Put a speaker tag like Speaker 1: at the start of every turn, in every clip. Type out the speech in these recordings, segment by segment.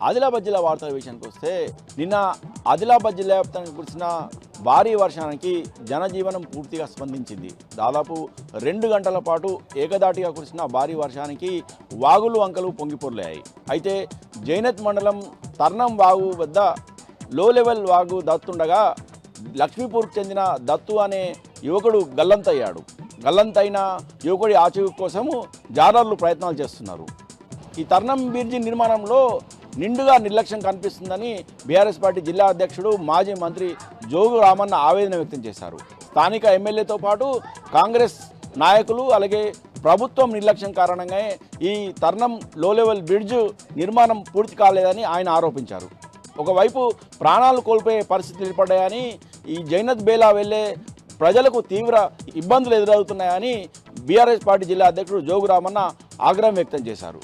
Speaker 1: ఆదిలాబాద్ జిల్లా వార్తల విషయానికి వస్తే నిన్న ఆదిలాబాద్ జిల్లా వ్యాప్తంగా కురిసిన భారీ వర్షానికి జనజీవనం పూర్తిగా స్పందించింది. దాదాపు 2 గంటల పాటు ఏకదాటిగా కురిసిన భారీ వర్షానికి వాగులు వంకలు పొంగిపొర్లాయి. అయితే జైనత్ మండలం తర్నం వాగు వద్ద లో లెవెల్ వాగు దత్తుండగా లక్ష్మీపూర్కు చెందిన దత్తు అనే యువకుడు గల్లంతయ్యాడు. గల్లంతైన యువకుడి ఆచూకీ కోసము జాలర్లు ప్రయత్నాలు చేస్తున్నారు. ఈ తర్నం బ్రిడ్జి నిర్మాణంలో నిండుగా నిర్లక్ష్యం కనిపిస్తుందని బీఆర్ఎస్ పార్టీ జిల్లా అధ్యక్షుడు మాజీ మంత్రి జోగు రామన్న ఆవేదన వ్యక్తం చేశారు. స్థానిక ఎమ్మెల్యేతో పాటు కాంగ్రెస్ నాయకులు అలాగే ప్రభుత్వం నిర్లక్ష్యం కారణంగా ఈ తర్నం లో లెవెల్ బ్రిడ్జ్ నిర్మాణం పూర్తి కాలేదని ఆయన ఆరోపించారు. ఒకవైపు ప్రాణాలు కోల్పోయే పరిస్థితులు ఏర్పడ్డాయని, ఈ జైనత్ బేలా వెళ్లే ప్రజలకు తీవ్ర ఇబ్బందులు ఎదురవుతున్నాయని బీఆర్ఎస్ పార్టీ జిల్లా అధ్యక్షుడు జోగు రామన్న ఆగ్రహం వ్యక్తం చేశారు.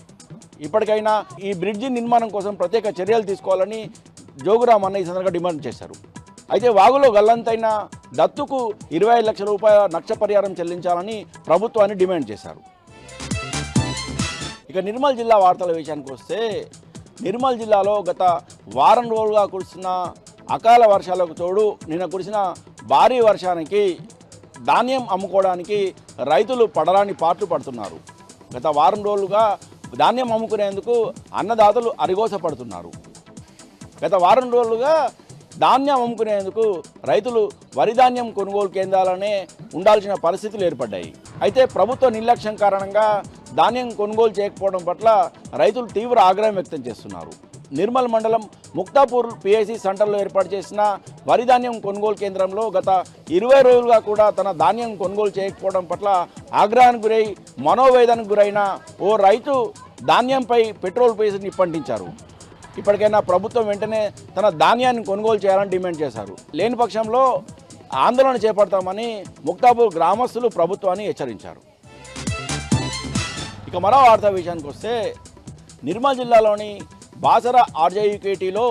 Speaker 1: ఇప్పటికైనా ఈ బ్రిడ్జి నిర్మాణం కోసం ప్రత్యేక చర్యలు తీసుకోవాలని జోగురామన్న ఈ సందర్భంగా డిమాండ్ చేశారు. అయితే వాగులో గల్లంతైన దత్తుకు 25 లక్షల రూపాయల నష్టపరిహారం చెల్లించాలని ప్రభుత్వాన్ని డిమాండ్ చేశారు. ఇక నిర్మల్ జిల్లా వార్తల విషయానికి వస్తే నిర్మల్ జిల్లాలో గత వారం రోజులుగా కురిసిన అకాల వర్షాలకు తోడు నిన్న కురిసిన భారీ వర్షానికి ధాన్యం అమ్ముకోవడానికి రైతులు పడరాని పాట్లు పడుతున్నారు. గత వారం రోజులుగా ధాన్యం అమ్ముకునేందుకు అన్నదాతలు అరిగోస పడుతున్నారు. గత వారం రోజులుగా ధాన్యం అమ్ముకునేందుకు రైతులు వరి ధాన్యం కొనుగోలు కేంద్రాలనే ఉండాల్సిన పరిస్థితులు ఏర్పడ్డాయి. అయితే ప్రభుత్వ నిర్లక్ష్యం కారణంగా ధాన్యం కొనుగోలు చేయకపోవడం పట్ల రైతులు తీవ్ర ఆగ్రహం వ్యక్తం చేస్తున్నారు. నిర్మల్ మండలం ముక్తాపూర్ పిఐసి సెంటర్లో ఏర్పాటు చేసిన వరి ధాన్యం కొనుగోలు కేంద్రంలో గత 20 రోజులుగా కూడా తన ధాన్యం కొనుగోలు చేయకపోవడం పట్ల ఆగ్రహానికి గురై మనోవేదనకు గురైన ఓ రైతు ధాన్యంపై పెట్రోల్ పోసి నిప్పంటించారు. ఇప్పటికైనా ప్రభుత్వం వెంటనే తన ధాన్యాన్ని కొనుగోలు చేయాలని డిమాండ్ చేశారు. లేని పక్షంలో ఆందోళన చేపడతామని ముక్తాపూర్ గ్రామస్తులు ప్రభుత్వాన్ని హెచ్చరించారు. ఇక మరో వార్తా విషయానికి వస్తే నిర్మల్ జిల్లాలోని బాసర ఆర్జేయుకేటీలో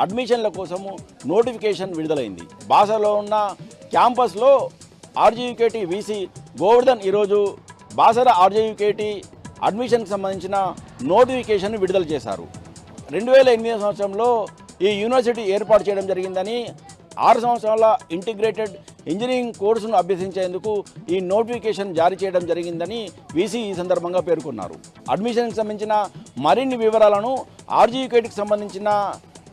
Speaker 1: అడ్మిషన్ల కోసము నోటిఫికేషన్ విడుదలైంది. బాసరలో ఉన్న క్యాంపస్లో ఆర్జేయుకేటీ వీసీ గోవర్ధన్ ఈరోజు బాసర ఆర్జేయుకేటీ అడ్మిషన్కి సంబంధించిన నోటిఫికేషన్ విడుదల చేశారు. 2008 సంవత్సరంలో ఈ యూనివర్సిటీ ఏర్పాటు చేయడం జరిగిందని, 6 సంవత్సరాల ఇంటిగ్రేటెడ్ ఇంజనీరింగ్ కోర్సును అభ్యసించేందుకు ఈ నోటిఫికేషన్ జారీ చేయడం జరిగిందని వీసీ ఈ సందర్భంగా పేర్కొన్నారు. అడ్మిషన్కి సంబంధించిన మరిన్ని వివరాలను ఆర్జీయుకేటీకి సంబంధించిన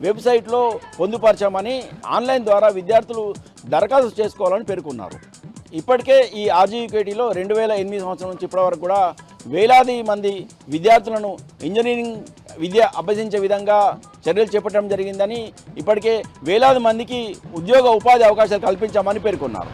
Speaker 1: వెబ్సైట్లో పొందుపరచామని, ఆన్లైన్ ద్వారా విద్యార్థులు దరఖాస్తు చేసుకోవాలని పేర్కొన్నారు. ఇప్పటికే ఈ ఆర్జీయుకేటీలో 2008 సంవత్సరం నుంచి ఇప్పటివరకు కూడా వేలాది మంది విద్యార్థులను ఇంజనీరింగ్ విద్య అభ్యసించే విధంగా చర్యలు చేపట్టడం జరిగిందని, ఇప్పటికే వేలాది మందికి ఉద్యోగ ఉపాధి అవకాశాలు కల్పించామని పేర్కొన్నారు.